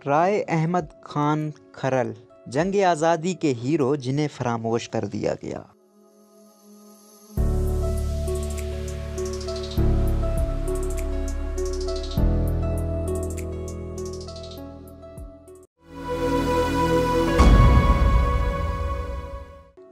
राय अहमद खान खरल, जंग आज़ादी के हीरो जिन्हें फरामोश कर दिया गया।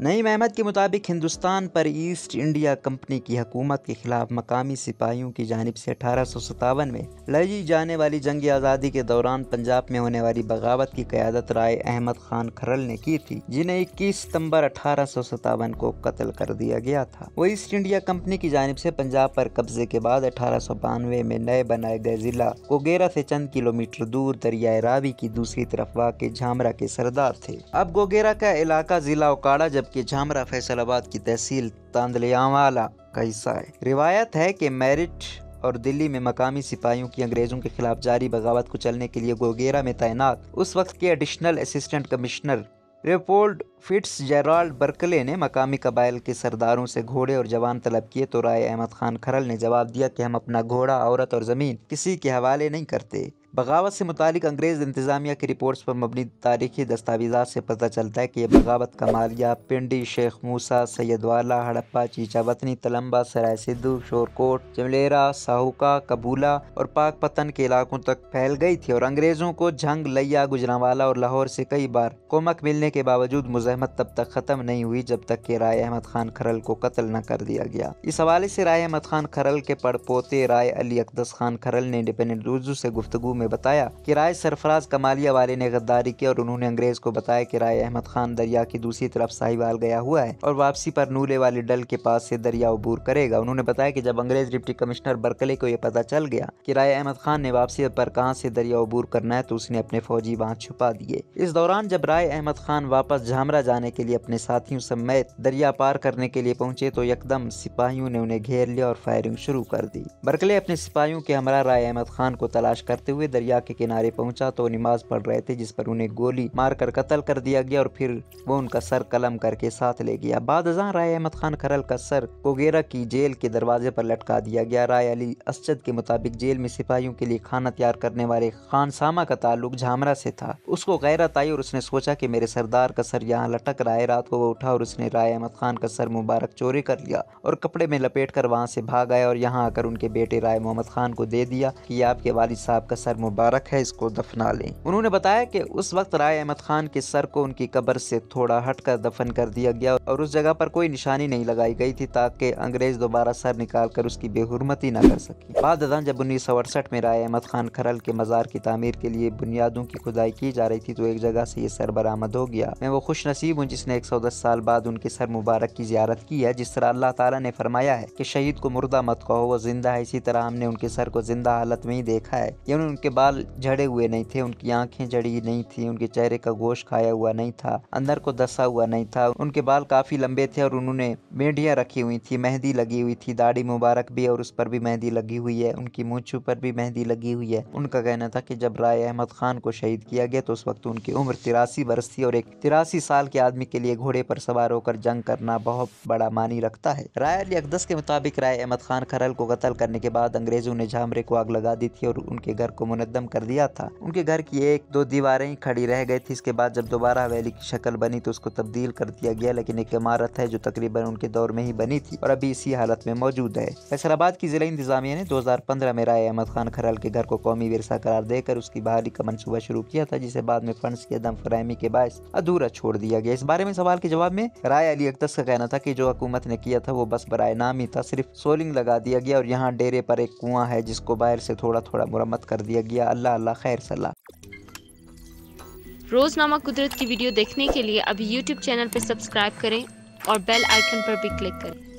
नईम अहमद के मुताबिक हिंदुस्तान पर ईस्ट इंडिया कंपनी की हुकूमत के खिलाफ मकामी सिपाहियों की जानिब से 1857 में लड़ी जाने वाली जंग आज़ादी के दौरान पंजाब में होने वाली बगावत की क़यादत राय अहमद खान खरल ने की थी, जिन्हें 21 सितंबर 1857 को कत्ल कर दिया गया था। वो ईस्ट इंडिया कंपनी की जानिब से पंजाब पर कब्जे के बाद 1892 में नए बनाए गए जिला गोगेरा से चंद किलोमीटर दूर दरियाए रावी की दूसरी तरफ वाक़ झामरा के सरदार थे। अब गोगेरा का इलाका जिला उकाड़ा कि झामरा फैसलाबाद की तहसील तांदलियावाला का हिस्सा है। रिवायत है कि मेरठ और दिल्ली में मकामी सिपाहियों की अंग्रेजों के खिलाफ जारी बगावत को चलने के लिए गोगेरा में तैनात उस वक्त के एडिशनल असिस्टेंट कमिश्नर लेओपोल्ड फिट्जजेराल्ड बर्कले ने मकामी कबाइल के सरदारों से घोड़े और जवान तलब किए, तो राय अहमद खान खरल ने जवाब दिया कि हम अपना घोड़ा, औरत और ज़मीन किसी के हवाले नहीं करते। बगावत से मुतालिक अंग्रेज़ इंतज़ामिया की रिपोर्ट्स पर मबनी तारीखी दस्तावेज़ात से पता चलता है कि यह बगावत कमालिया, पिंडी, शेख मूसा, सैयदवाला, हड़प्पा, चीचावतनी, तलम्बा, सराय सिद्धू, शोरकोट, जमलेरा, साहुका, कबूला और पाकपतन के इलाकों तक फैल गई थी और अंग्रेज़ों को झंग, लैया, गुजरांवाला और लाहौर से कई बार कोमक मिलने के बावजूद मुज़ाहमत तब तक ख़त्म नहीं हुई जब तक कि राय अहमद खान खरल को कत्ल न कर दिया गया। इस हवाले से राय अहमद खान खरल के पड़पोते राय अली अकदस खान खरल ने इंडिपेंडेंट उर्दू से गुफ्तगू में बताया कि राय सरफराज कमालिया वाले ने गद्दारी की और उन्होंने अंग्रेज को बताया कि राय अहमद खान दरिया की दूसरी तरफ साहिवाल गया हुआ है और वापसी पर नूले वाली डल के पास से दरिया अबूर करेगा। उन्होंने बताया कि जब अंग्रेज डिप्टी कमिश्नर बर्कले को यह पता चल गया कि राय अहमद खान ने वापसी पर कहां से दरिया अबूर करना है तो उसने अपने फौजी वहां छुपा दिए। इस दौरान जब राय अहमद खान वापस झामरा जाने के लिए अपने साथियों समेत दरिया पार करने के लिए पहुंचे तो यकदम सिपाहियों ने उन्हें घेर लिया और फायरिंग शुरू कर दी। बर्कले अपने सिपाहियों के हमरा राय अहमद खान को तलाश करते हुए दरिया के किनारे पहुंचा तो नमाज पढ़ रहे थे, जिस पर उन्हें गोली मारकर कत्ल कर दिया गया और फिर वो उनका सर कलम करके साथ ले गया। बाद अज़ां राय अहमद खान खरल का सर गोगेरा की जेल के दरवाजे पर लटका दिया गया। राय अली असजद के मुताबिक जेल में सिपाहियों के लिए खाना तैयार करने वाले खानसामा का ताल्लुक झामरा से था। उसको गैरत आई और उसने सोचा कि मेरे सरदार का सर यहाँ लटक रहा है। रात को वो उठा और उसने राय अहमद खान का सर मुबारक चोरी कर लिया और कपड़े में लपेट कर वहाँ से भाग आया और यहाँ आकर उनके बेटे राय मोहम्मद खान को दे दिया कि ये आपके वालिद साहब का सर मुबारक है, इसको दफना लें। उन्होंने बताया कि उस वक्त राय अहमद खान के सर को उनकी कब्र से थोड़ा हटकर दफन कर दिया गया और उस जगह पर कोई निशानी नहीं लगाई गई थी ताकि अंग्रेज दोबारा सर निकालकर उसकी बेहुरमती न कर सके। बाद अज़ां जब 1968 में राय अहमद खान खरल के मज़ार की तामीर के लिए बुनियादों की खुदाई की जा रही थी तो एक जगह से ये सर बरामद हो गया। मैं वो खुश नसीब हूँ जिसने 110 साल बाद उनके सर मुबारक की ज़ियारत की है। जिस तरह अल्लाह ताला ने फरमाया है कि शहीद को मुर्दा मत कहो, वो जिंदा है, इसी तरह हमने उनके सर को जिंदा हालत में ही देखा है। यानी उनके बाल झड़े हुए नहीं थे, उनकी आंखें जड़ी नहीं थी, उनके चेहरे का गोश्त खाया हुआ नहीं था, अंदर को दसा हुआ नहीं था, उनके बाल काफी लंबे थे और उन्होंने मेंढियां रखी हुई थी, मेहंदी लगी हुई थी, दाढ़ी मुबारक भी और उस पर भी मेहंदी लगी हुई है, उनकी मूंछों पर भी मेहंदी लगी हुई है। उनका कहना था कि जब राय अहमद खान को शहीद किया गया तो उस वक्त उनकी उम्र 83 वर्ष थी और एक 83 साल के आदमी के लिए घोड़े पर सवार होकर जंग करना बहुत बड़ा मानी रखता है। राय अली अकदस के मुताबिक राय अहमद खान खरल को कत्ल करने के बाद अंग्रेजों ने झामरे को आग लगा दी थी और उनके घर को मुनद्दम कर दिया था। उनके घर की एक दो दीवारें ही खड़ी रह गई थी। इसके बाद जब दोबारा हवेली की शक्ल बनी तो उसको तब्दील कर दिया गया, लेकिन एक इमारत है जो तकरीबन उनके दौर में ही बनी थी और अभी इसी हालत में मौजूद है। फैसलाबाद की जिला इंतजामिया ने 2015 में राय अहमद खान खरल के घर को कौमी विरसा करार देकर उसकी बहाली का मंसूबा शुरू किया था, जिसे बाद में फंड्स की अदम फराहमी के बायस अधूरा छोड़ दिया गया। इस बारे में सवाल के जवाब में राय अली अकदस का कहना था कि जो हुकूमत ने किया था वो बस बराए नाम ही था, सिर्फ सोलिंग लगा दिया गया और यहाँ डेरे पर एक कुआं है जिसको बाहर से थोड़ा थोड़ा मुरम्मत कर दिया गया। अल्लाह अल्लाह खैर सलाह। रोजनामा कुदरत की वीडियो देखने के लिए अभी YouTube चैनल पर सब्सक्राइब करें और बेल आइकन पर भी क्लिक करें।